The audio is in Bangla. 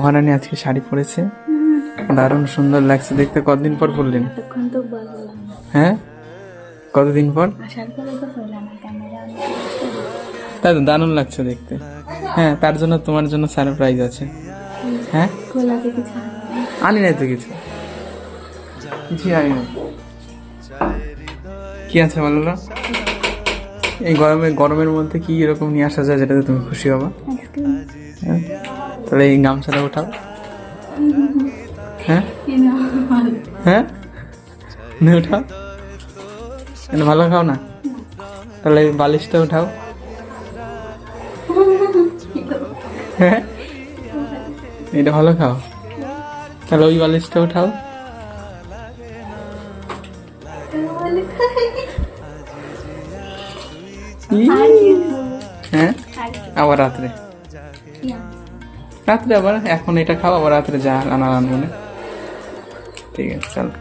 মহারানী আজকে শাড়ি পরেছে, দারুণ সুন্দর লাগছে দেখতে। কতদিন পর পরলেন? তখন তো বললাম হ্যাঁ, কতদিন পর? আসার পরে তো বললাম ক্যামেরা তাই তো, দারুণ লাগছে দেখতে। হ্যাঁ, তার জন্য তোমার জন্য সারপ্রাইজ আছে। হ্যাঁ, খোলাতে কিছু আনি নাই তো কিছু, কিছুই আনি নাই। কি আছে বলো না? এই গরমের মধ্যে কি এরকম নিয়ে আসা যায় যেটাতে তুমি খুশি হবা? আইসক্রিম হ্যাঁ, তাহলে এই গামছাটা উঠাও। হ্যাঁ হ্যাঁ, নে উঠাও, এটা ভালো খাও না? তাহলে এই বালিশটা উঠাও। হ্যাঁ, এটা ভালো খাও, তাহলে ওই বালিশটা উঠাও। হ্যাঁ, আবার রাত্রে রাত্রে আবার এখন এটা খাও, আবার রাত্রে যা আনার আনবো না। ঠিক আছে, চলো।